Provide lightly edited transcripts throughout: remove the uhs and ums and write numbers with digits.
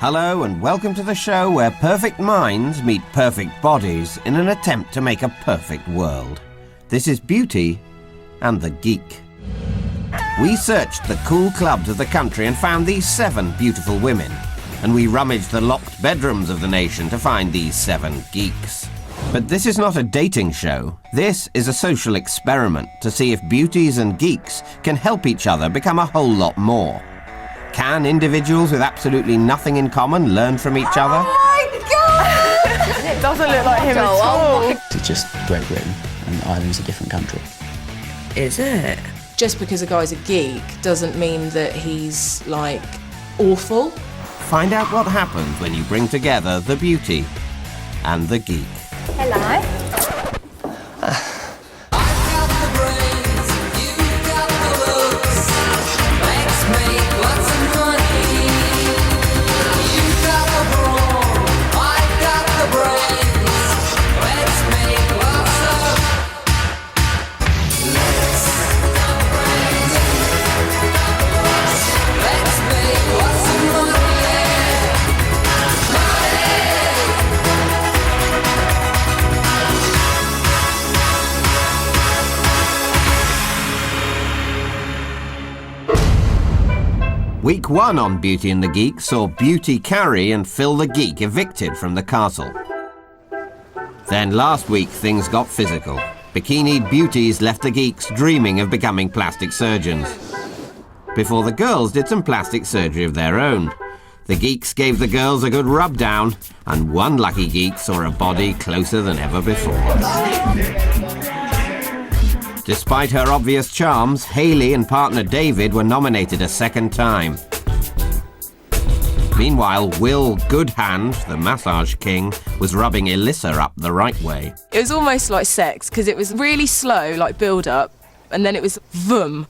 Hello and welcome to the show where perfect minds meet perfect bodies in an attempt to make a perfect world. This is Beauty and the Geek. We searched the cool clubs of the country and found these 7 beautiful women. And we rummaged the locked bedrooms of the nation to find these 7 geeks. But this is not a dating show. This is a social experiment to see if beauties and geeks can help each other become a whole lot more. Can individuals with absolutely nothing in common learn from each other? Oh my God! It doesn't look like him at all. It's just Great Britain and Ireland's a different country. Is it? Just because a guy's a geek doesn't mean that he's, like, awful. Find out what happens when you bring together the beauty and the geek. Hello. Week 1 on Beauty and the Geek saw Beauty Carrie and Phil the Geek evicted from the castle. Then last week things got physical. Bikinied beauties left the geeks dreaming of becoming plastic surgeons. Before the girls did some plastic surgery of their own. The geeks gave the girls a good rub down, and one lucky geek saw a body closer than ever before. Despite her obvious charms, Hayley and partner David were nominated a second time. Meanwhile, Will Goodhand, the massage king, was rubbing Elissa up the right way. It was almost like sex, because it was really slow, like build-up, and then it was vroom.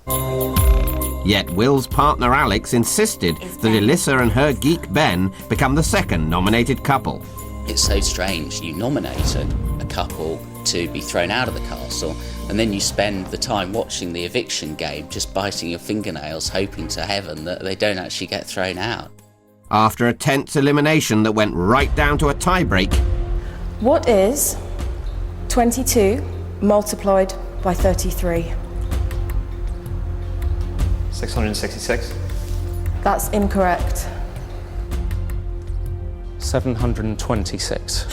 Yet Will's partner Alex insisted that Elissa and her geek Ben become the second nominated couple. It's so strange. You nominate a couple to be thrown out of the castle, and then you spend the time watching the eviction game just biting your fingernails, hoping to heaven that they don't actually get thrown out. After a tense elimination that went right down to a tiebreak. What is 22 multiplied by 33? 666. That's incorrect. 726.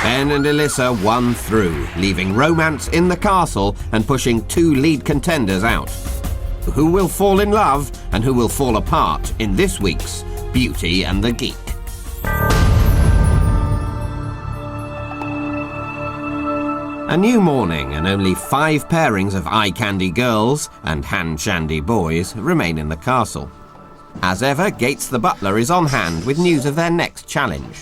Ben and Elissa won through, leaving romance in the castle and pushing 2 lead contenders out. Who will fall in love and who will fall apart in this week's Beauty and the Geek? A new morning and only 5 pairings of eye candy girls and hand shandy boys remain in the castle. As ever, Gates the butler is on hand with news of their next challenge.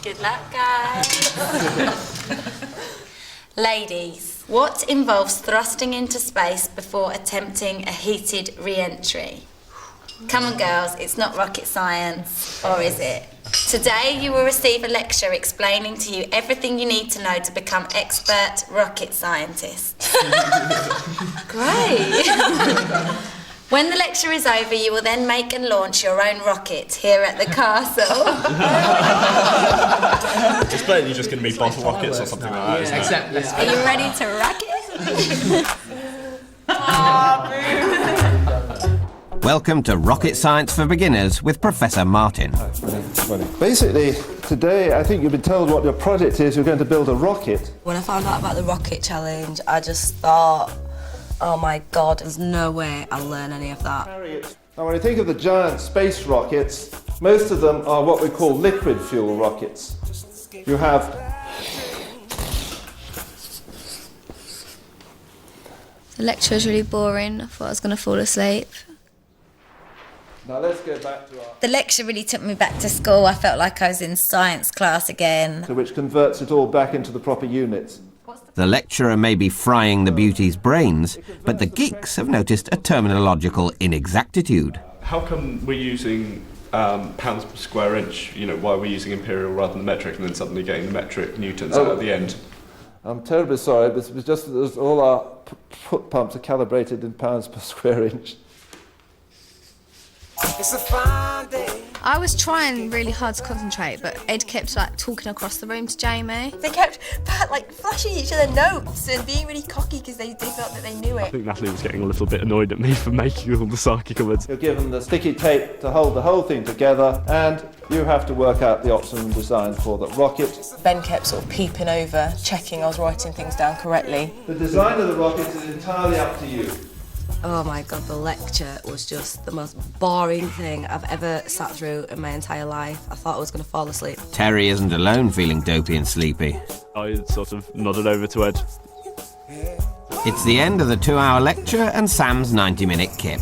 Good luck, guys. Ladies, what involves thrusting into space before attempting a heated re-entry? Come on, girls, it's not rocket science, or is it? Today you will receive a lecture explaining to you everything you need to know to become expert rocket scientists. Great. When the lecture is over, you will then make and launch your own rocket here at the castle. It's basically just going to be bottle rockets or something like that, isn't it? Are you ready to rock it? Welcome to Rocket Science for Beginners with Professor Martin. Basically, today I think you've been told what your project is. You're going to build a rocket. When I found out about the rocket challenge, I just thought, oh my God, there's no way I'll learn any of that. Now, when you think of the giant space rockets, most of them are what we call liquid fuel rockets. You have The lecture was really boring. I thought I was going to fall asleep. Now let's go back to our... The lecture really took me back to school. I felt like I was in science class again. which converts it all back into the proper units. The lecturer may be frying the beauty's brains, but the geeks have noticed a terminological inexactitude. How come we're using pounds per square inch? You know, why are we using imperial rather than metric, and then suddenly getting the metric newtons out at the end? I'm terribly sorry, but it's just that all our foot pumps are calibrated in pounds per square inch. I was trying really hard to concentrate, but Ed kept talking across the room to Jamie. They kept flashing each other notes and being really cocky because they felt that they knew I it. think Natalie was getting a little bit annoyed at me for making all the Saki cupboards. You're given the sticky tape to hold the whole thing together, and you have to work out the optimum design for the rocket. Ben kept sort of peeping over, checking I was writing things down correctly. The design of the rocket is entirely up to you. Oh my god, the lecture was just the most boring thing I've ever sat through in my entire life. I thought I was going to fall asleep. Terry isn't alone feeling dopey and sleepy. I sort of nodded over to Ed. It's the end of the 2-hour lecture and Sam's 90-minute kip.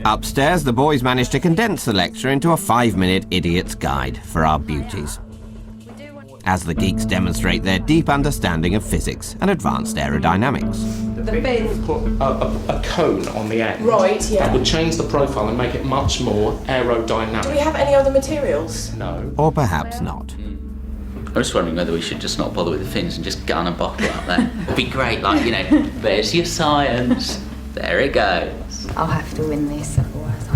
Upstairs, the boys managed to condense the lecture into a 5-minute idiot's guide for our beauties, as the geeks demonstrate their deep understanding of physics and advanced aerodynamics. The bin. Put a cone on the end. Right, yeah. That would change the profile and make it much more aerodynamic. Do we have any other materials? No. Or perhaps not. I'm just wondering whether we should just not bother with the fins and just gun a bottle out there. It'd be great, there's your science. There it goes. I'll have to win this, otherwise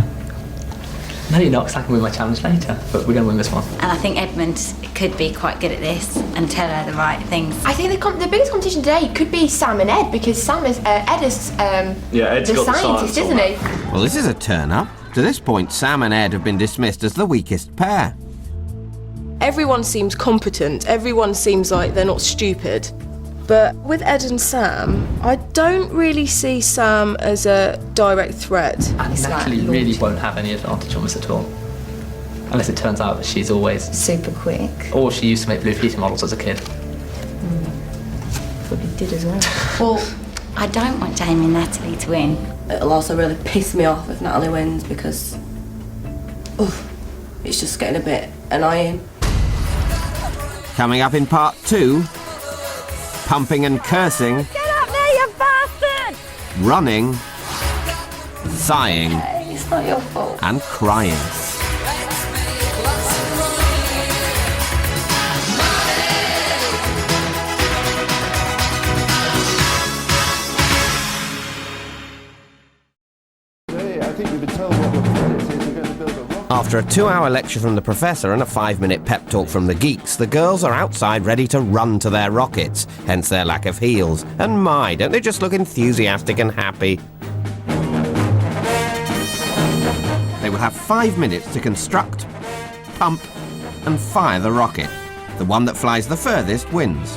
No, you're not, because I can win my challenge later, but we're going to win this one. And I think Edmund could be quite good at this and tell her the right things. I think the biggest competition today could be Sam and Ed, because Ed is Ed's the got the scientist, science on isn't he? Well, this is a turn-up. To this point, Sam and Ed have been dismissed as the weakest pair. Everyone seems competent, everyone seems like they're not stupid. But with Ed and Sam, I don't really see Sam as a direct threat. And Natalie really won't have any advantage on this at all. Unless it turns out that she's always... super quick. Or she used to make blue Peter models as a kid. Probably did as well. Well, I don't want Jamie and Natalie to win. It'll also really piss me off if Natalie wins because it's just getting a bit annoying. Coming up in part 2, pumping and cursing, Get up there, you bastard! running, sighing, It's not your fault. and crying. I think you've been told what your credit is. You're going to build a rocket. After a 2-hour lecture from the professor and a 5-minute pep talk from the geeks, the girls are outside ready to run to their rockets, hence their lack of heels. And my, don't they just look enthusiastic and happy? They will have 5 minutes to construct, pump, and fire the rocket. The one that flies the furthest wins.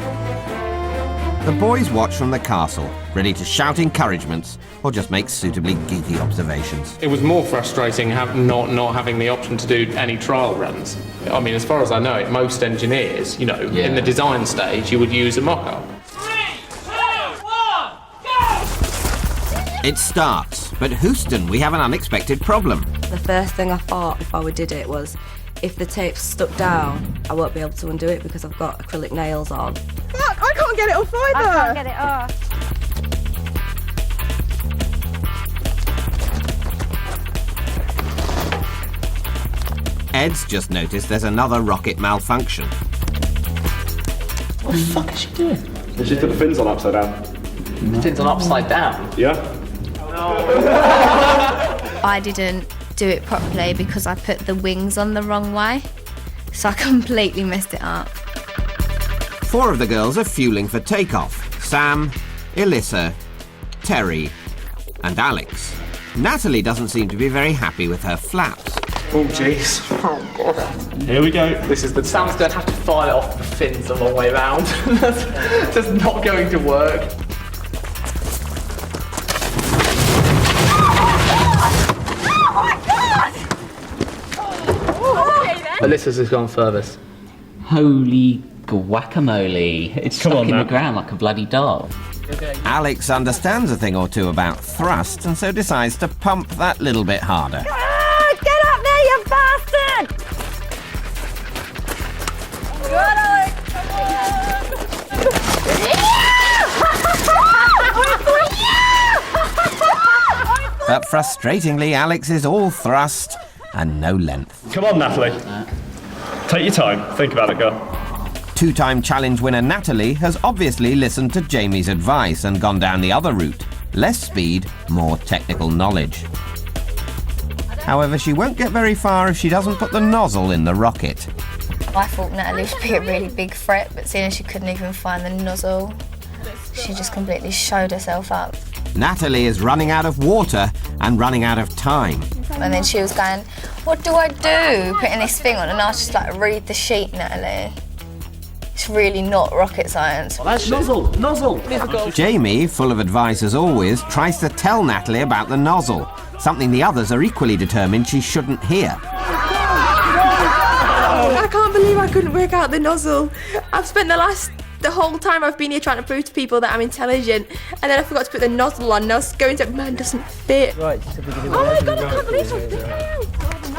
The boys watch from the castle, ready to shout encouragements or just make suitably geeky observations. It was more frustrating not having the option to do any trial runs. I mean, as far as I know it, most engineers, in the design stage, you would use a mock-up. 3, 2, 1, go! It starts, but Houston, we have an unexpected problem. The first thing I thought before we did it was, if the tape's stuck down, I won't be able to undo it because I've got acrylic nails on. Fuck, I can't get it off either! I can't get it off. Ed's just noticed there's another rocket malfunction. What the fuck is she doing? She put the fins on upside down. The fins on upside down? Yeah? I didn't do it properly because I put the wings on the wrong way, so I completely messed it up. 4 of the girls are fueling for takeoff. Sam, Elissa, Terry, and Alex. Natalie doesn't seem to be very happy with her flaps. Oh, jeez. Oh, God. Here we go. This is the... Sam's going to have to fire off the fins the long way round. That's just not going to work. Alyssa's has gone furthest. Holy guacamole. It's stuck in the ground like a bloody doll. Alex understands a thing or two about thrust and so decides to pump that little bit harder. Get up there, you bastard! Good, Alex, come on! But frustratingly, Alex is all thrust and no length. Come on, Natalie. Take your time. Think about it, girl. 2-time challenge winner Natalie has obviously listened to Jamie's advice and gone down the other route. Less speed, more technical knowledge. However, she won't get very far if she doesn't put the nozzle in the rocket. I thought Natalie would be a really big threat, but seeing as she couldn't even find the nozzle, she just completely showed herself up. Natalie is running out of water and running out of time. And then she was going, what do I do? Putting this thing on, and I was just like, read the sheet, Natalie. It's really not rocket science. Nozzle! Jamie, full of advice as always, tries to tell Natalie about the nozzle, something the others are equally determined she shouldn't hear. I can't believe I couldn't work out the nozzle. I've spent the whole time I've been here trying to prove to people that I'm intelligent, and then I forgot to put the nozzle on, and I was going to, man, doesn't fit. Right, just at the beginning. Oh my god, I can't believe I'm flipping out.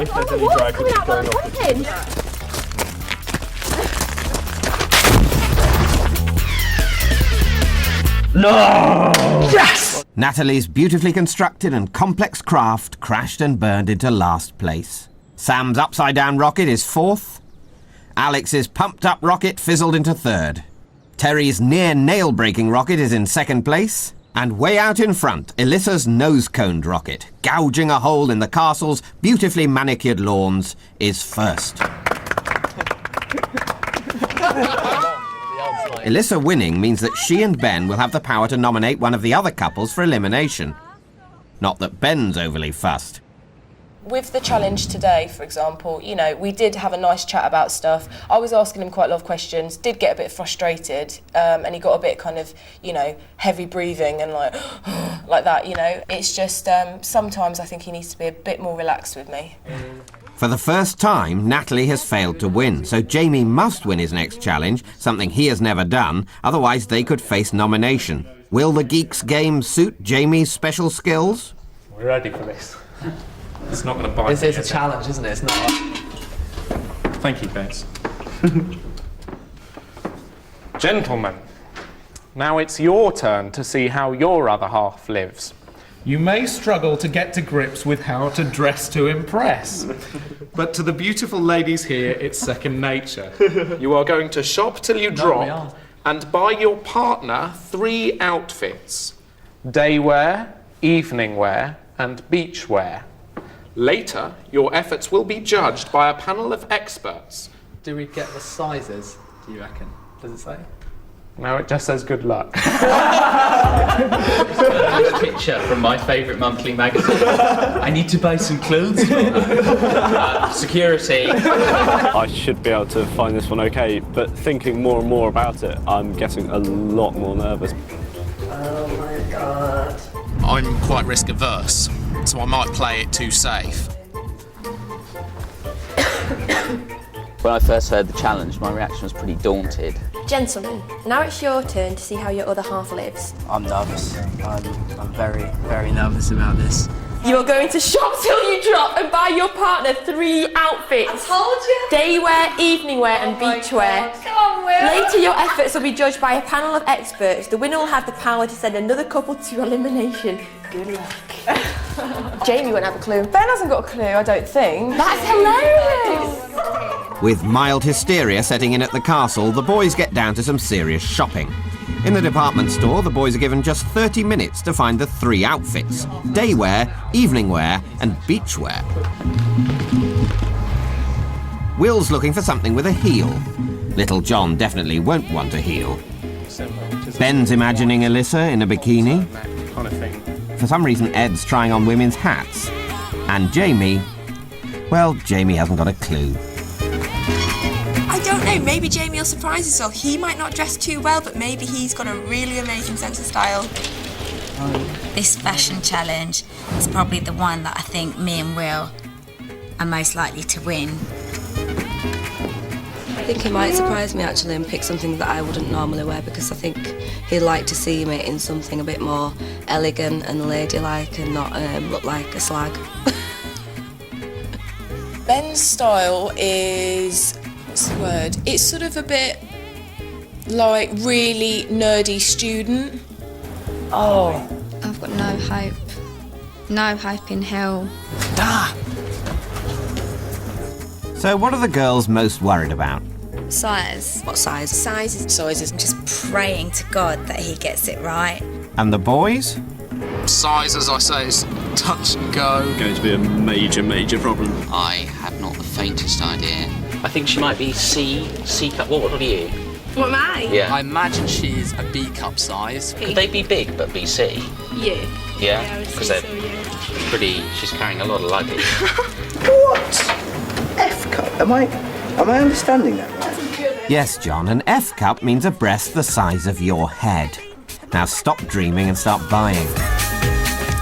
If there's any drag, Coming out while I'm popping. No! Yes! Natalie's beautifully constructed and complex craft crashed and burned into last place. Sam's upside-down rocket is fourth. Alex's pumped-up rocket fizzled into third. Terry's near-nail-breaking rocket is in second place. And way out in front, Alyssa's nose-coned rocket, gouging a hole in the castle's beautifully manicured lawns, is first. Alyssa winning means that she and Ben will have the power to nominate one of the other couples for elimination. Not that Ben's overly fussed. With the challenge today, for example, you know, we did have a nice chat about stuff. I was asking him quite a lot of questions, did get a bit frustrated, and he got a bit kind of, you know, heavy breathing and like, like that, you know. It's just, sometimes I think he needs to be a bit more relaxed with me. For the first time, Natalie has failed to win, so Jamie must win his next challenge, something he has never done, otherwise they could face nomination. Will the Geeks game suit Jamie's special skills? We're ready for this. It's not going to bite. This is a challenge, isn't it? It's not. Thank you, Bess. Gentlemen, now it's your turn to see how your other half lives. You may struggle to get to grips with how to dress to impress, but to the beautiful ladies here, it's second nature. You are going to shop till you drop and buy your partner 3 outfits: day wear, evening wear, and beach wear. Later, your efforts will be judged by a panel of experts. Do we get the sizes, do you reckon? Does it say? No, it just says good luck. This picture from my favourite monthly magazine. I need to buy some clothes for her. Security. I should be able to find this one okay, but thinking more and more about it, I'm getting a lot more nervous. Oh my god. I'm quite risk averse, so I might play it too safe. When I first heard the challenge, my reaction was pretty daunted. Gentlemen, now it's your turn to see how your other half lives. I'm nervous. I'm very, very nervous about this. You are going to shop till you drop and buy your partner 3 outfits. I told you. Day wear, evening wear, and beach wear. Come on, Will. Later, your efforts will be judged by a panel of experts. The winner will have the power to send another couple to elimination. Good luck. Jamie won't have a clue. Ben hasn't got a clue, I don't think. That's hilarious. With mild hysteria setting in at the castle, the boys get down to some serious shopping. In the department store, the boys are given just 30 minutes to find the 3 outfits: day wear, evening wear, and beach wear. Will's looking for something with a heel. Little John definitely won't want a heel. Ben's imagining Alyssa in a bikini. Kind of thing. For some reason, Ed's trying on women's hats. And Jamie, well, Jamie hasn't got a clue. I don't know, maybe Jamie will surprise himself. He might not dress too well, but maybe he's got a really amazing sense of style. This fashion challenge is probably the one that I think me and Will are most likely to win. I think he might surprise me actually and pick something that I wouldn't normally wear, because I think he'd like to see me in something a bit more elegant and ladylike and not look like a slag. Ben's style is, what's the word? It's sort of a bit like really nerdy student. Oh. I've got no hope. No hope in hell. So what are the girls most worried about? Size. What size? Sizes. I'm just praying to God that he gets it right. And the boys? Size, as I say, is touch and go. Going to be a major problem. I have not the faintest idea. I think she might be C cup. What are you? What am I? Yeah. I imagine she's a B cup size. Could they be big but be C? Yeah. Yeah? I would Because say they're so, yeah. pretty. She's carrying a lot of luggage. What? F cup? Am I understanding that right? Yes, John, an F cup means a breast the size of your head. Now stop dreaming and start buying.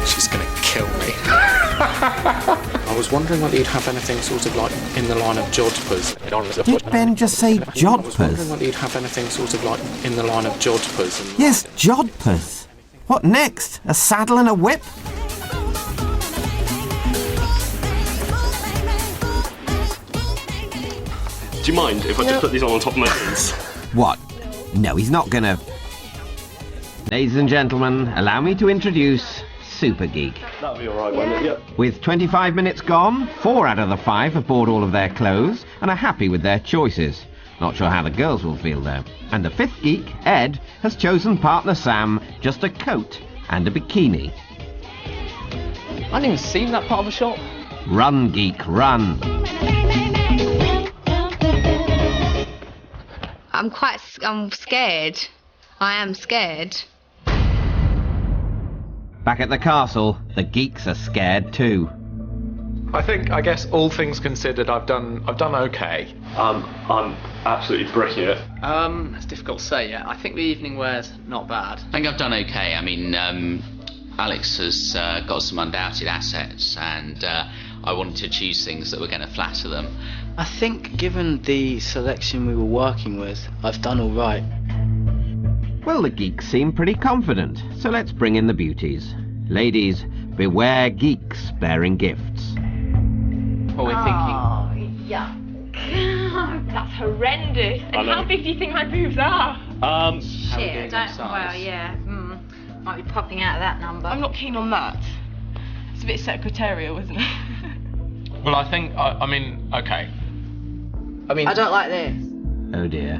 She's going to kill me. I was wondering whether you'd have anything sort of like in the line of jodhpurs. Did Ben just say I was wondering jodhpurs? whether you'd have anything sort of like in the line of jodhpurs. And Yes, jodhpurs. What next? A saddle and a whip? Do you mind if I just put these on top of my jeans? What? No, he's not gonna... Ladies and gentlemen, allow me to introduce Super Geek. That'll be alright, won't it? Yep. With 25 minutes gone, 4 out of the 5 have bought all of their clothes and are happy with their choices. Not sure how the girls will feel though. And the 5th geek, Ed, has chosen partner Sam just a coat and a bikini. I hadn't even seen that part of the shop. Run, geek, run. I'm scared. I am scared. Back at the castle, the geeks are scared too. I guess all things considered, I've done okay. I'm absolutely bricking it. It's difficult to say yet. I think the evening wear's not bad. I think I've done okay. I mean, Alex has got some undoubted assets, and I wanted to choose things that were going to flatter them. I think given the selection we were working with, I've done all right. Well, the geeks seem pretty confident, so let's bring in the beauties. Ladies, beware geeks bearing gifts. What we're thinking. Oh, yuck. That's horrendous. And how big do you think my boobs are? Shit, well, yeah. Might be popping out of that number. I'm not keen on that. It's a bit secretarial, isn't it? Well, I think, I mean, okay. I don't like this. Oh dear.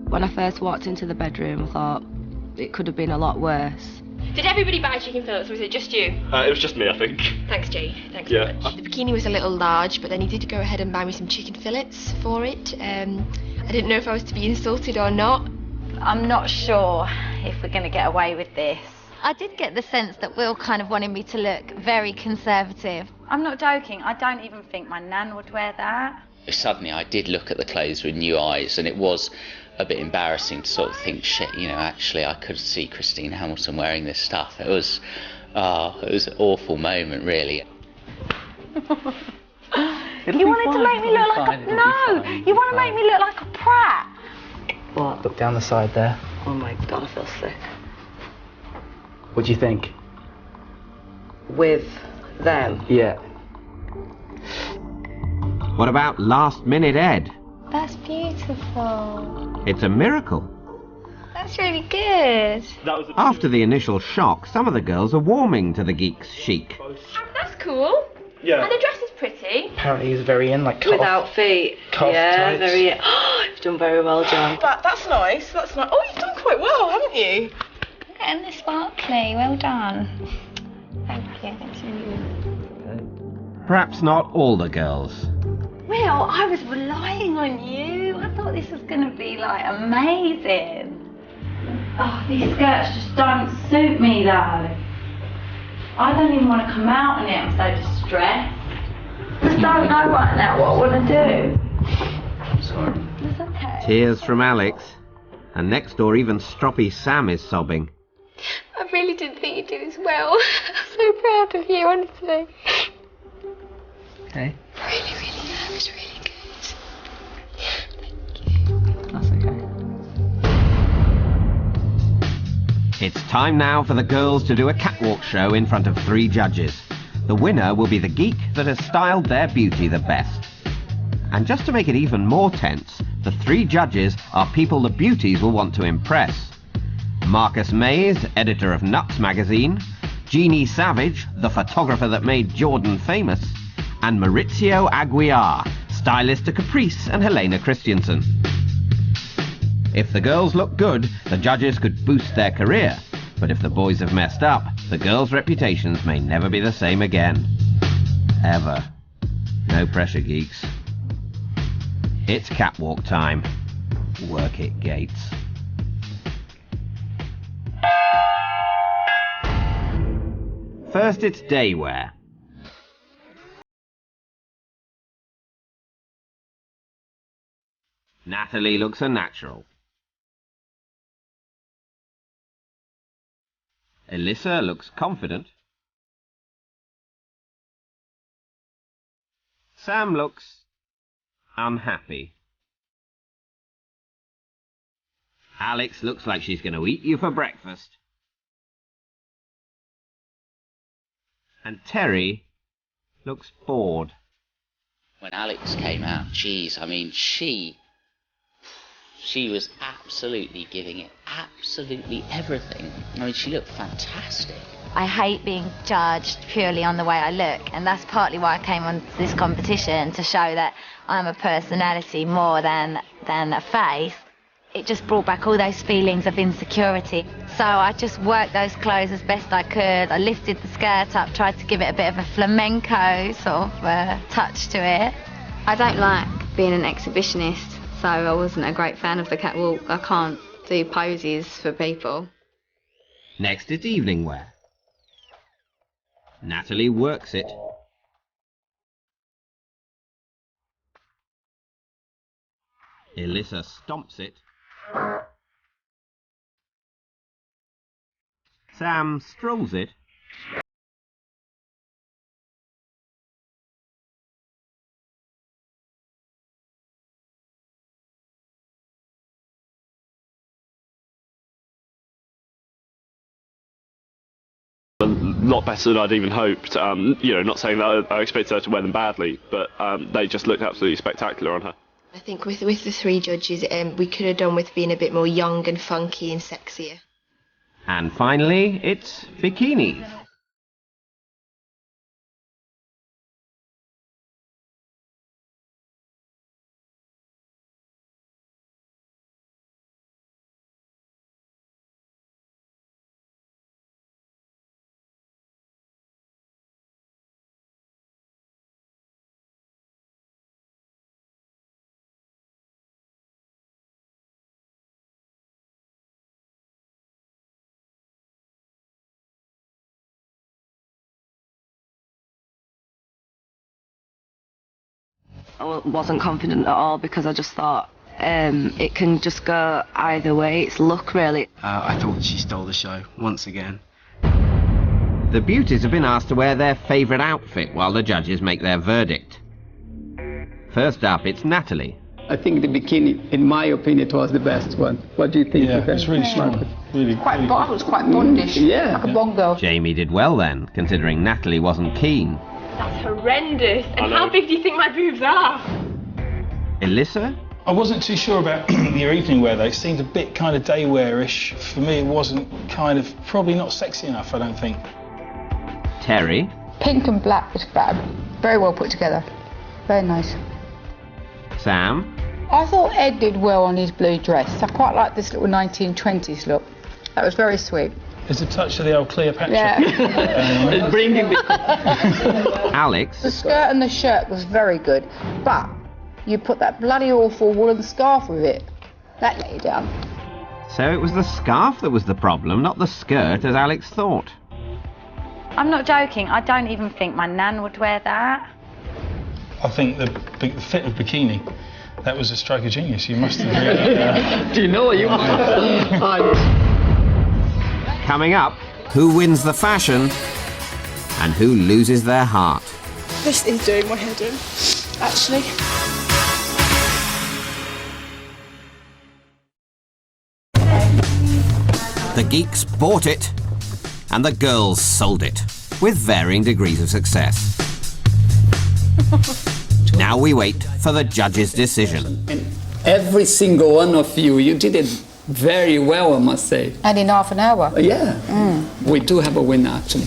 When I first walked into the bedroom, I thought it could have been a lot worse. Did everybody buy chicken fillets, or was it just you? It was just me, I think. Thanks, Jay. Thanks Yeah. very much. The bikini was a little large, but then he did go ahead and buy me some chicken fillets for it. I didn't know if I was to be insulted or not. I'm not sure if we're going to get away with this. I did get the sense that Will kind of wanted me to look very conservative. I'm not joking. I don't even think my nan would wear that. Suddenly I did look at the clothes with new eyes, and it was a bit embarrassing to sort of think, shit, you know, actually I could see Christine Hamilton wearing this stuff. It was an awful moment, really. You wanted to make me look like a... No! You want to make me look like a prat! What? Look down the side there. Oh my god, I feel sick. What do you think? With them? Yeah. What about last minute Ed? That's beautiful. It's a miracle. That's really good. After the initial shock, some of the girls are warming to the geeks' chic. That's cool. Yeah. And the dress is pretty. Apparently he's very in, like cut Without off. feet. Cut off Yeah, tights. very... You've done very well, John. That's nice. That's nice. Oh, you've done quite well, haven't you? And the sparkly, well done. Thank you. That's really good. Perhaps not all the girls. Will, I was relying on you. I thought this was going to be, like, amazing. Oh, these skirts just don't suit me, though. I don't even want to come out in it. I'm so distressed. I just don't know right now what I want to do. I'm sorry. It's okay. Tears from Alex. And next door, even stroppy Sam is sobbing. I really didn't think you'd do this well. I'm so proud of you, honestly. Okay. Really, that was really good. That's okay. It's time now for the girls to do a catwalk show in front of 3 judges. The winner will be the geek that has styled their beauty the best. And just to make it even more tense, the 3 judges are people the beauties will want to impress. Marcus Mays, editor of Nuts magazine, Jeannie Savage, the photographer that made Jordan famous, and Maurizio Aguiar, stylist to Caprice and Helena Christensen. If the girls look good, the judges could boost their career, but if the boys have messed up, The girls' reputations may never be the same again. Ever. No pressure, geeks. It's catwalk time. Work it, Gates. First, it's daywear. Natalie looks a natural. Elissa looks confident. Sam looks unhappy. Alex looks like she's going to eat you for breakfast. And Terry looks bored. When Alex came out, geez, I mean, she was absolutely giving it absolutely everything. I mean, she looked fantastic. I hate being judged purely on the way I look, and that's partly why I came on this competition, to show that I'm a personality more than a face. It just brought back all those feelings of insecurity. So I just worked those clothes as best I could. I lifted the skirt up, tried to give it a bit of a flamenco sort of touch to it. I don't like being an exhibitionist, so I wasn't a great fan of the catwalk. I can't do poses for people. Next, it's evening wear. Natalie works it. Elissa stomps it. Sam strolls it. A lot better than I'd even hoped. Not saying that I expected her to wear them badly, but they just looked absolutely spectacular on her. I think with the three judges, we could have done with being a bit more young and funky and sexier. And finally, it's bikinis. I wasn't confident at all because I just thought it can just go either way. It's luck, really. I thought she stole the show once again. The beauties have been asked to wear their favourite outfit while the judges make their verdict. First up, it's Natalie. I think the bikini, in my opinion, it was the best one. What do you think? Yeah, it's really strong. Really, It was quite bondish. Yeah. Like a Bond girl. Jamie did well then, considering Natalie wasn't keen. That's horrendous. And how big do you think my boobs are? Elissa? I wasn't too sure about your evening wear though. It seemed a bit kind of day wear-ish. For me, it wasn't probably not sexy enough, I don't think. Terry? Pink and black was fab. Very well put together. Very nice. Sam? I thought Ed did well on his blue dress. I quite like this little 1920s look. That was very sweet. There's a touch of the old Cleopatra. Yeah. Bringing Alex? The skirt and the shirt was very good, but you put that bloody awful woolen scarf with it. That let you down. So it was the scarf that was the problem, not the skirt, as Alex thought. I'm not joking, I don't even think my nan would wear that. I think the fit of bikini, that was a stroke of genius. You must have. Do you know what you Coming up, who wins the fashion and who loses their heart? This is doing my head in, actually. The geeks bought it and the girls sold it, with varying degrees of success. Now we wait for the judge's decision. Every single one of you did it very well, I must say. And in half an hour. Yeah. We do have a winner, actually.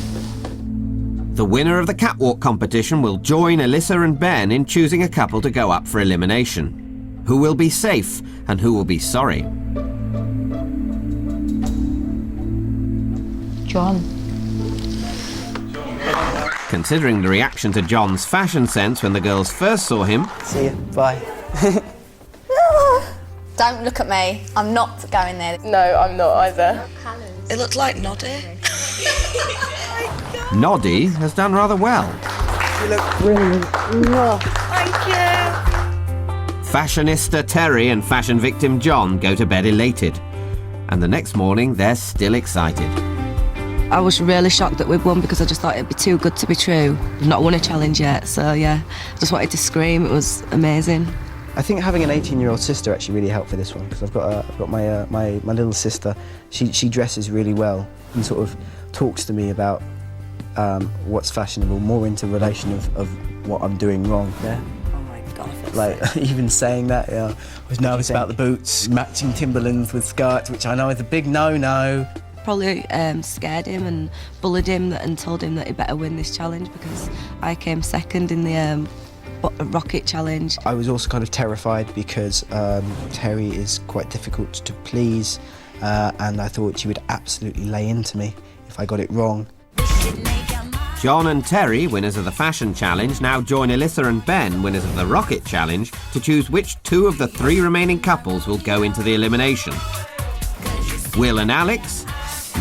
The winner of the catwalk competition will join Elissa and Ben in choosing a couple to go up for elimination. Who will be safe and who will be sorry? John. Considering the reaction to John's fashion sense when the girls first saw him... See you, bye. Don't look at me. I'm not going there. No, I'm not either. It looked like Noddy. Noddy has done rather well. You look brilliant. Thank you. Fashionista Terry and fashion victim John go to bed elated. And the next morning, they're still excited. I was really shocked that we'd won because I just thought it'd be too good to be true. We've not won a challenge yet, so yeah, I just wanted to scream. It was amazing. I think having an 18-year-old sister actually really helped for this one, because I've got my little sister. She dresses really well and sort of talks to me about what's fashionable, more into relation of what I'm doing wrong. Yeah. Oh my God. Like even saying that, yeah. I was nervous about the boots, matching Timberlands with skirts, which I know is a big no-no. Probably scared him and bullied him and told him that he better win this challenge because I came second in the rocket challenge. I was also kind of terrified because Terry is quite difficult to please, and I thought she would absolutely lay into me if I got it wrong. John and Terry, winners of the fashion challenge, now join Alyssa and Ben, winners of the rocket challenge, to choose which 2 of the 3 remaining couples will go into the elimination. Will and Alex,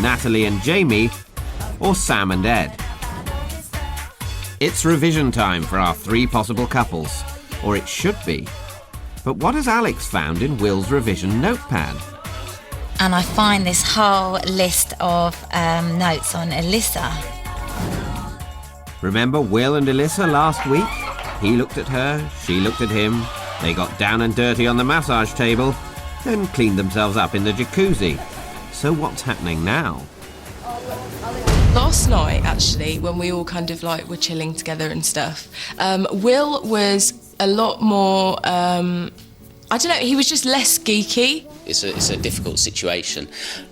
Natalie and Jamie, or Sam and Ed. It's revision time for our 3 possible couples, or it should be. But what has Alex found in Will's revision notepad? And I find this whole list of notes on Alyssa. Remember Will and Alyssa last week? He looked at her, she looked at him, they got down and dirty on the massage table, then cleaned themselves up in the jacuzzi. So what's happening now? Last night, actually, when we all kind of like were chilling together and stuff, Will was a lot more, I don't know, he was just less geeky. It's a difficult situation.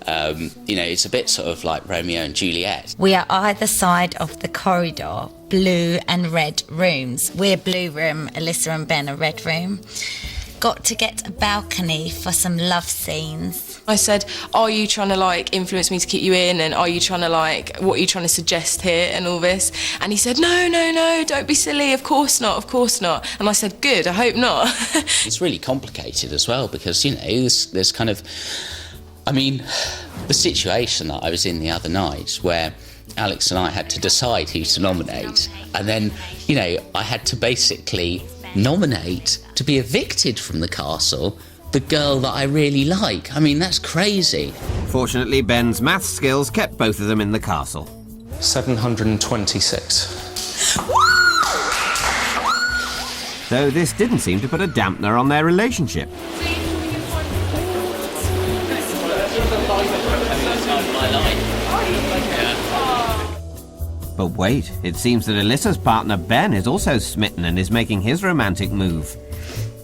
It's a bit sort of like Romeo and Juliet. We are either side of the corridor, blue and red rooms. We're blue room, Alyssa and Ben are red room. Got to get a balcony for some love scenes. I said, are you trying to like influence me to keep you in, and are you trying to like, what are you trying to suggest here and all this? And he said, no, don't be silly, of course not. And I said, good, I hope not. It's really complicated as well because, there's kind of, the situation that I was in the other night where Alex and I had to decide who to nominate, and then, I had to basically nominate to be evicted from the castle the girl that I really like. That's crazy. Fortunately, Ben's maths skills kept both of them in the castle. 726. Though this didn't seem to put a dampener on their relationship. But wait, it seems that Alyssa's partner Ben is also smitten and is making his romantic move.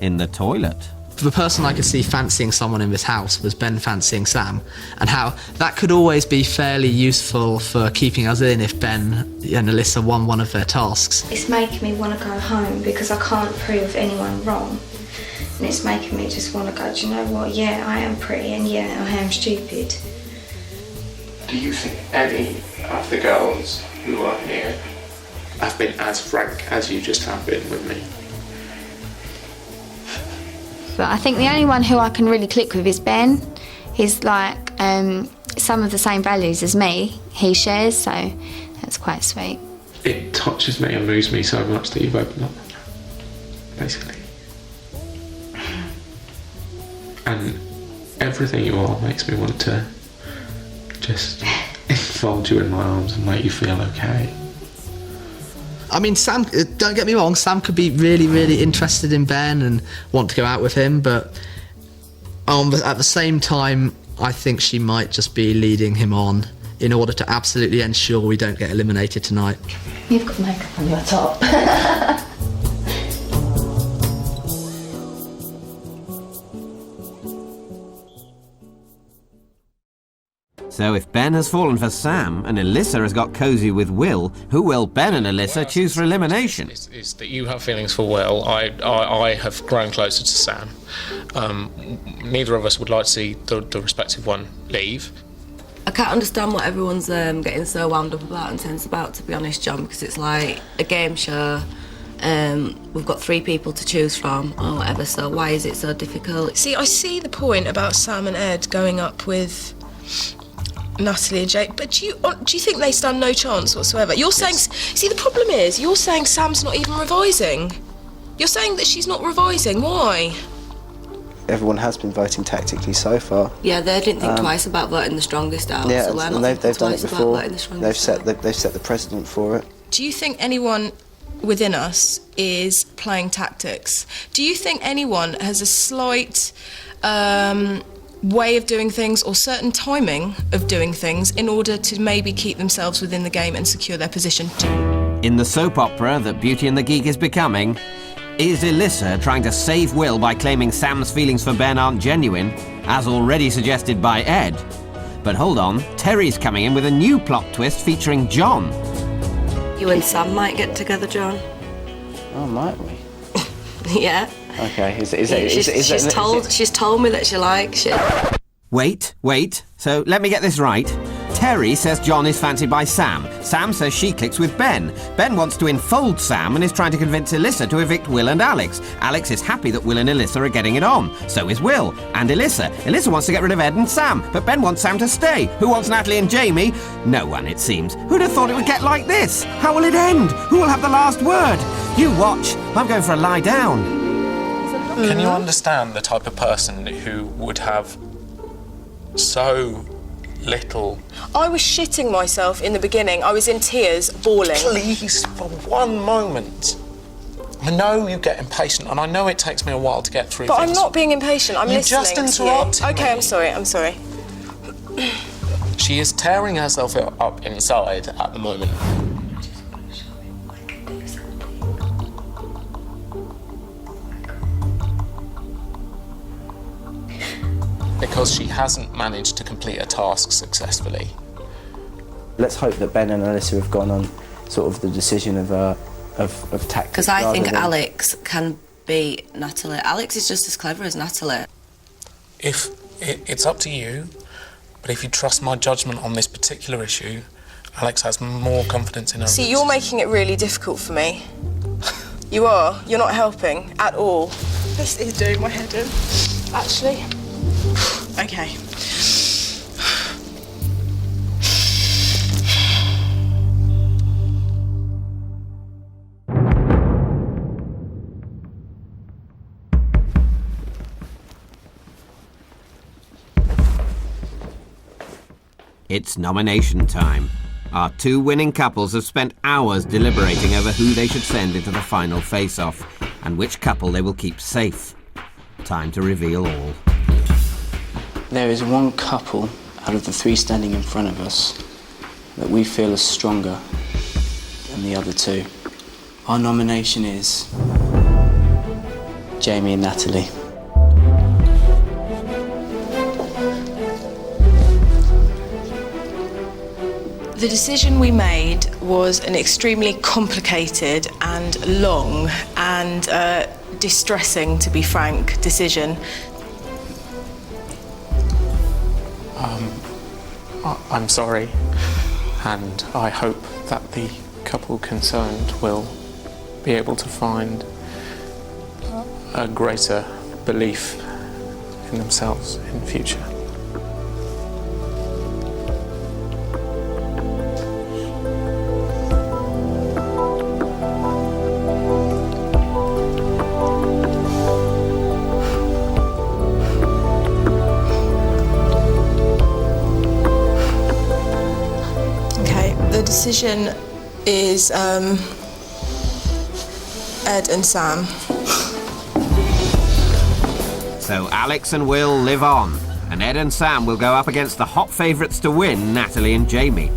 In the toilet. The person I could see fancying someone in this house was Ben fancying Sam, and how that could always be fairly useful for keeping us in if Ben and Alyssa won one of their tasks. It's making me want to go home because I can't prove anyone wrong. And it's making me just want to go, do you know what, yeah, I am pretty and yeah, I am stupid. Do you think any of the girls who are here have been as frank as you just have been with me? But I think the only one who I can really click with is Ben. He's like some of the same values as me, he shares, so that's quite sweet. It touches me and moves me so much that you've opened up, basically. And everything you are makes me want to just enfold you in my arms and make you feel okay. Sam, don't get me wrong, Sam could be really, really interested in Ben and want to go out with him, but at the same time, I think she might just be leading him on in order to absolutely ensure we don't get eliminated tonight. You've got makeup on your top. So if Ben has fallen for Sam and Alyssa has got cosy with Will, who will Ben and Alyssa choose for elimination? Is that you have feelings for Will. I have grown closer to Sam. Neither of us would like to see the respective one leave. I can't understand what everyone's getting so wound up about and tense about, to be honest, John, because it's like a game show. We've got 3 people to choose from or whatever, so why is it so difficult? See, I see the point about Sam and Ed going up with Natalie and Jake, but do you think they stand no chance whatsoever? You're saying, see, the problem is, you're saying Sam's not even revising. You're saying that she's not revising. Why? Everyone has been voting tactically so far. Yeah, they didn't think twice about voting the strongest out. Yeah, so and they've done it before. They've set the precedent for it. Do you think anyone within us is playing tactics? Do you think anyone has a slight way of doing things or certain timing of doing things in order to maybe keep themselves within the game and secure their position? In the soap opera that Beauty and the Geek is becoming, is Elissa trying to save Will by claiming Sam's feelings for Ben aren't genuine, as already suggested by Ed? But hold on, Terry's coming in with a new plot twist featuring John. You and Sam might get together, John. Oh, might we? Yeah. Okay, She's told me that she likes you. Wait, so let me get this right. Terry says John is fancied by Sam. Sam says she clicks with Ben. Ben wants to enfold Sam and is trying to convince Elissa to evict Will and Alex. Alex is happy that Will and Elissa are getting it on. So is Will. And Elissa. Elissa wants to get rid of Ed and Sam, but Ben wants Sam to stay. Who wants Natalie and Jamie? No one, it seems. Who'd have thought it would get like this? How will it end? Who will have the last word? You watch. I'm going for a lie down. Can you understand the type of person who would have so little? I was shitting myself in the beginning. I was in tears, bawling. Please, for one moment. I know you get impatient, and I know it takes me a while to get through But things. I'm not being impatient. I'm listening. You just interrupted me. Okay, I'm sorry. She is tearing herself up inside at the moment. Because she hasn't managed to complete a task successfully. Let's hope that Ben and Elissa have gone on sort of the decision of tactics. Because I think Alex can beat Natalie. Alex is just as clever as Natalie. If it's up to you, but if you trust my judgment on this particular issue, Alex has more confidence in her. See, you're making it really difficult for me. You are. You're not helping at all. This is doing my head in, actually. Okay. It's nomination time. Our 2 winning couples have spent hours deliberating over who they should send into the final face-off and which couple they will keep safe. Time to reveal all. There is one couple out of the 3 standing in front of us that we feel is stronger than the other 2. Our nomination is Jamie and Natalie. The decision we made was an extremely complicated and long and distressing, to be frank, decision. I'm sorry, and I hope that the couple concerned will be able to find a greater belief in themselves in the future. The decision is Ed and Sam. So Alex and Will live on, and Ed and Sam will go up against the hot favourites to win, Natalie and Jamie.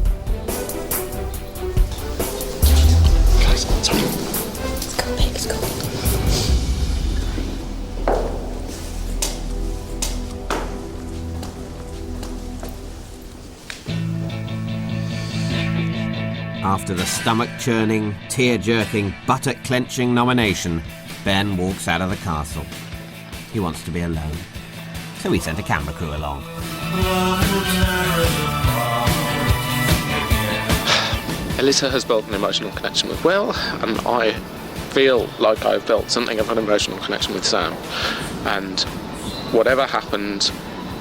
After the stomach-churning, tear-jerking, buttock-clenching nomination, Ben walks out of the castle. He wants to be alone, so he sent a camera crew along. Alyssa has built an emotional connection with Will, and I feel like I've built something of an emotional connection with Sam. And whatever happened,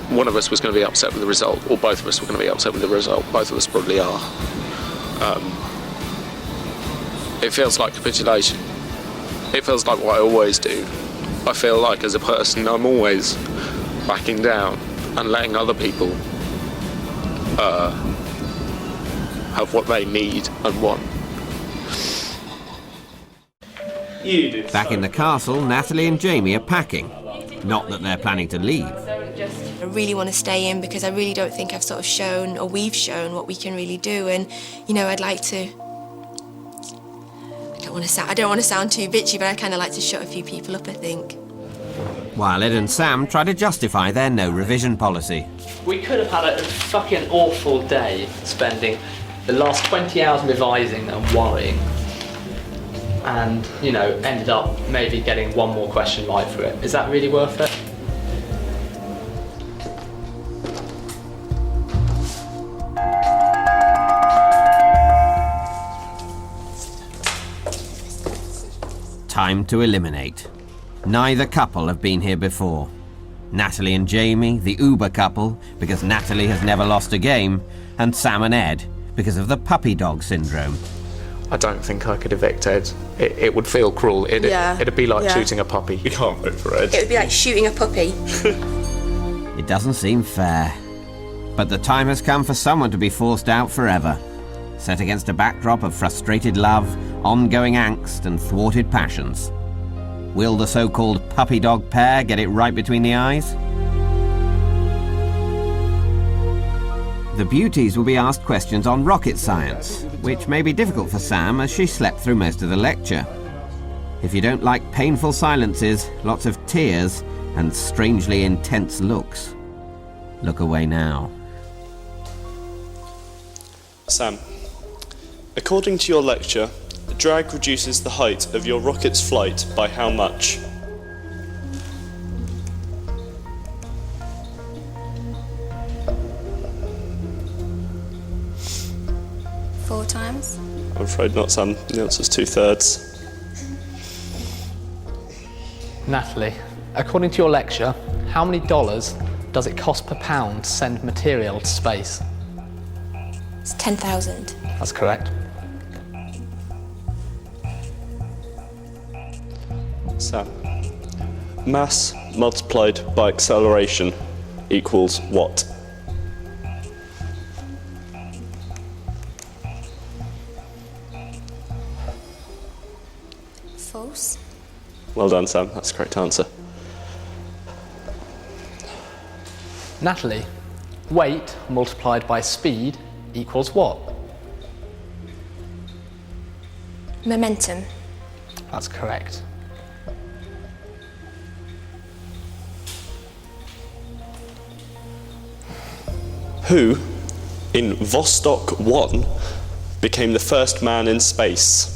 one of us was going to be upset with the result, or both of us were going to be upset with the result. Both of us probably are. It feels like capitulation. It feels like what I always do. I feel like as a person I'm always backing down and letting other people have what they need and want. You did. Back in the castle, Natalie and Jamie are packing. Not that they're planning to leave. I really want to stay in because I really don't think I've sort of shown, or we've shown, what we can really do. And, you know, I'd like to... I don't want to sound too bitchy, but I'd kind of like to shut a few people up, I think. While Ed and Sam try to justify their no revision policy. We could have had a fucking awful day spending the last 20 hours revising and worrying, and, you know, ended up maybe getting one more question right for it. Is that really worth it? Time to eliminate. Neither couple have been here before. Natalie and Jamie, the Uber couple, because Natalie has never lost a game, and Sam and Ed, because of the puppy dog syndrome. I don't think I could evict Ed. It would feel cruel. It'd be like shooting a puppy. You can't vote for Ed. It would be like shooting a puppy. It doesn't seem fair. But the time has come for someone to be forced out forever. Set against a backdrop of frustrated love, ongoing angst and thwarted passions. Will the so-called puppy dog pair get it right between the eyes? The beauties will be asked questions on rocket science, which may be difficult for Sam as she slept through most of the lecture. If you don't like painful silences, lots of tears, and strangely intense looks, look away now. Sam, according to your lecture, drag reduces the height of your rocket's flight by how much? Four times? I'm afraid not, Sam. The answer's 2/3. Natalie, according to your lecture, how many dollars does it cost per pound to send material to space? It's 10,000. That's correct. Sam, mass multiplied by acceleration equals what? False. Well done, Sam. That's the correct answer. Natalie, weight multiplied by speed equals what? Momentum. That's correct. Who, in Vostok 1, became the first man in space?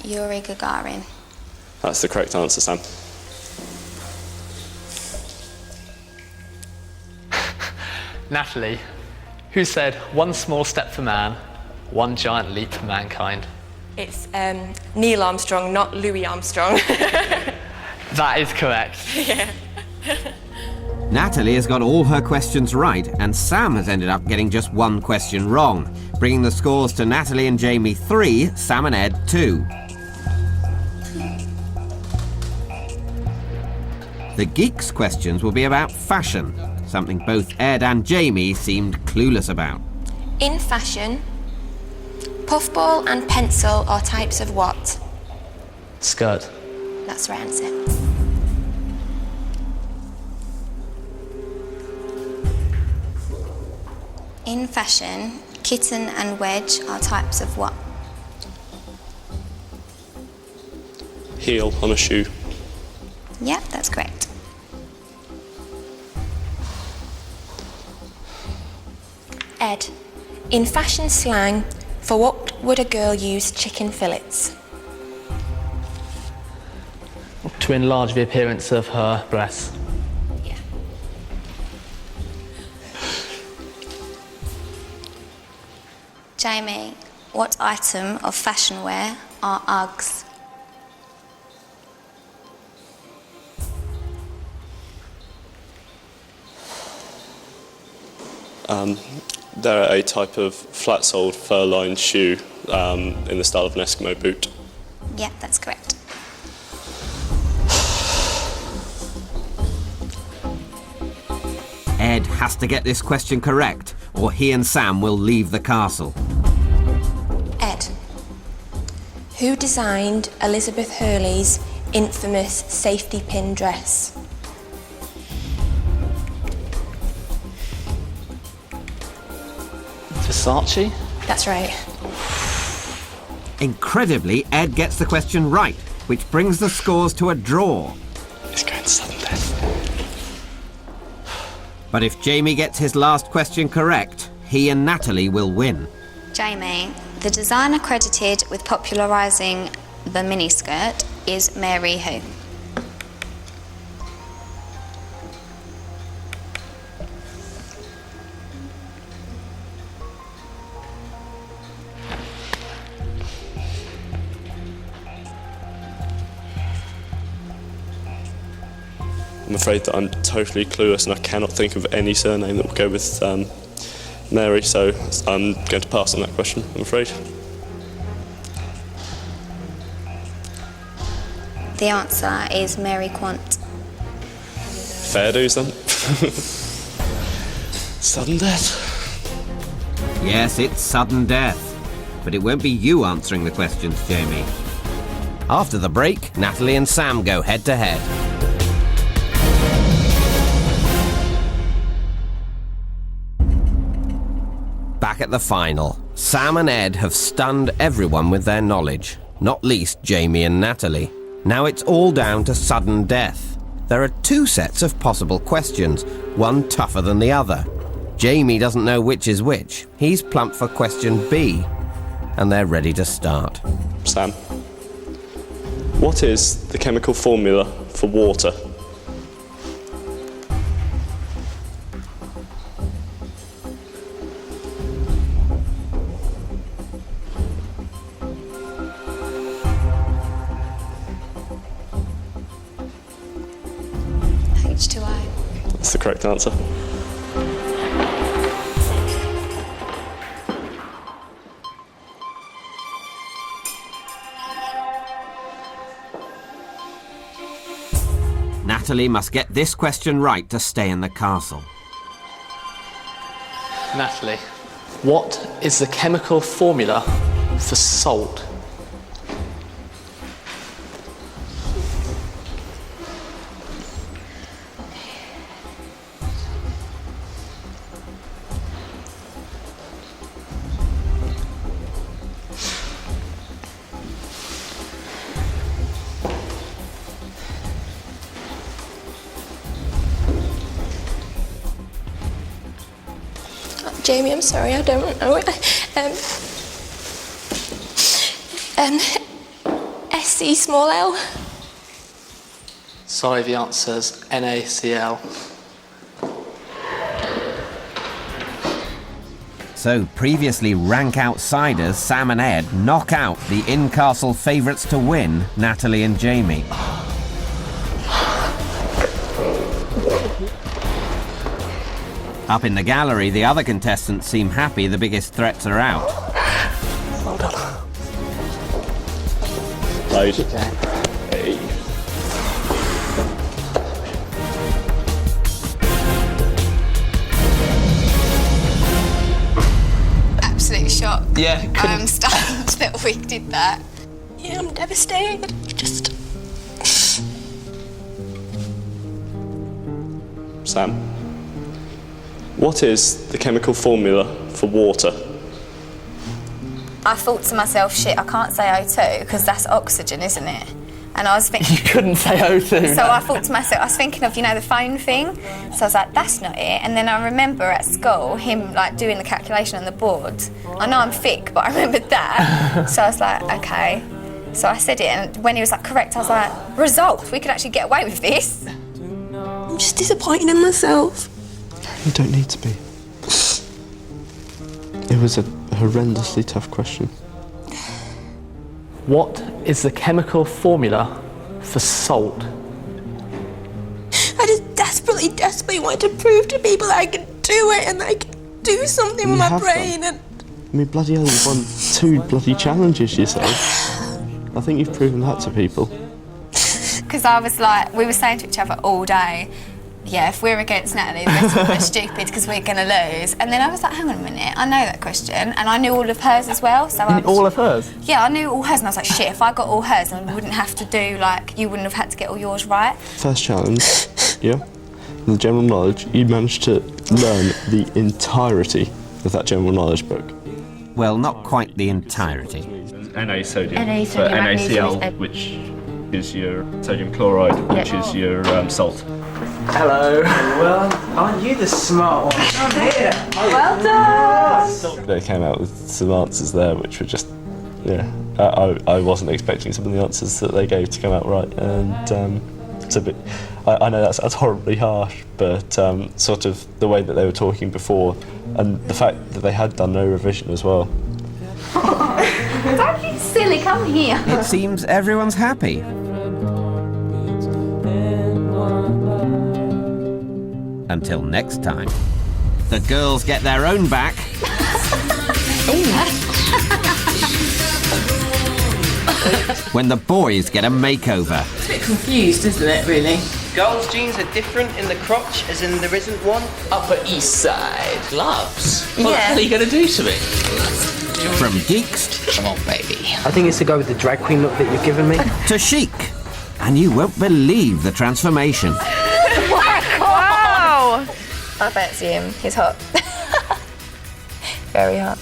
Yuri Gagarin. That's the correct answer, Sam. Natalie, who said one small step for man, one giant leap for mankind? It's Neil Armstrong, not Louis Armstrong. That is correct. Yeah. Natalie has got all her questions right, and Sam has ended up getting just one question wrong, bringing the scores to Natalie and Jamie 3, Sam and Ed 2. The Geek's questions will be about fashion, something both Ed and Jamie seemed clueless about. In fashion, puffball and pencil are types of what? Skirt. That's the right answer. In fashion, kitten and wedge are types of what? Heel on a shoe. Yep, that's correct. Ed, in fashion slang, for what would a girl use chicken fillets? To enlarge the appearance of her breasts. Jamie, what item of fashion wear are Uggs? They're a type of flat-soled fur-lined shoe in the style of an Eskimo boot. Yeah, that's correct. Ed has to get this question correct, or he and Sam will leave the castle. Ed, who designed Elizabeth Hurley's infamous safety pin dress? Versace? That's right. Incredibly, Ed gets the question right, which brings the scores to a draw. It's going to sudden death. But if Jamie gets his last question correct, he and Natalie will win. Jamie, the designer credited with popularising the miniskirt is Mary who? I'm afraid that I'm totally clueless and I cannot think of any surname that will go with Mary, so I'm going to pass on that question, I'm afraid. The answer is Mary Quant. Fair dues then. Sudden death. Yes, it's sudden death. But it won't be you answering the questions, Jamie. After the break, Natalie and Sam go head-to-head. Back at the final, Sam and Ed have stunned everyone with their knowledge, not least Jamie and Natalie. Now it's all down to sudden death. There are two sets of possible questions, one tougher than the other. Jamie doesn't know which is which. He's plumped for question B, and they're ready to start. Sam, what is the chemical formula for water? H2O. That's the correct answer. Natalie must get this question right to stay in the castle. Natalie, what is the chemical formula for salt? Jamie, I'm sorry, I don't know it. SC small l. Sorry, the answer's NaCl. So, previously rank outsiders Sam and Ed knock out the in-castle favourites to win, Natalie and Jamie. Up in the gallery, the other contestants seem happy the biggest threats are out. Well done. Played. Okay. Absolute shock. Yeah, I'm stunned that we did that. Yeah, I'm devastated. Sam, what is the chemical formula for water? I thought to myself, shit, I can't say O2 because that's oxygen, isn't it? And I was thinking... You couldn't say O2. So I thought to myself, I was thinking of, you know, the phone thing. So I was like, that's not it. And then I remember at school, him like doing the calculation on the board. I know I'm thick, but I remembered that. So I was like, okay. So I said it, and when he was like, correct, I was like, result, we could actually get away with this. I'm just disappointed in myself. You don't need to be. It was a horrendously tough question. What is the chemical formula for salt? I just desperately wanted to prove to people that I could do it and that I could do something with my brain. And I mean, bloody hell, you've won 2 bloody challenges yourself. I think you've proven that to people. Because I was like, we were saying to each other all day, yeah, if we're against Natalie, the rest of them are stupid because we're going to lose. And then I was like, hang on a minute, I know that question, and I knew all of hers as well. So All of hers? Yeah, I knew all hers, and I was like, shit, if I got all hers, then we wouldn't have to do, like, you wouldn't have had to get all yours right. First challenge, yeah, the general knowledge, you managed to learn the entirety of that general knowledge book. Well, not quite the entirety. Na sodium. Na So sodium, magnesium is NaCl, which is your sodium chloride, which is your salt. Hello. Well, aren't you the smart one? I'm here. Well done. They came out with some answers there which were just, yeah, I wasn't expecting some of the answers that they gave to come out right, and it's a bit, I know that sounds horribly harsh, but sort of the way that they were talking before, and the fact that they had done no revision as well. Don't be silly, come here. It seems everyone's happy. Until next time. The girls get their own back. When the boys get a makeover. It's a bit confused, isn't it, really? Girls' jeans are different in the crotch, as in there isn't one. Upper East Side. Gloves? What the Yeah. hell are you going to do to me? From Geeks Come on, baby. I think it's to go with the drag queen look that you've given me. to Chic. And you won't believe the transformation. Wow! I fancy him. He's hot. Very hot.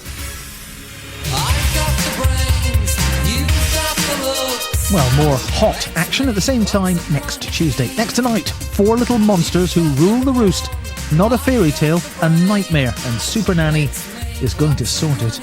Well, more hot action at the same time next Tuesday. Next tonight, 4 little monsters who rule the roost. Not a fairy tale, a nightmare, and Super Nanny is going to sort it.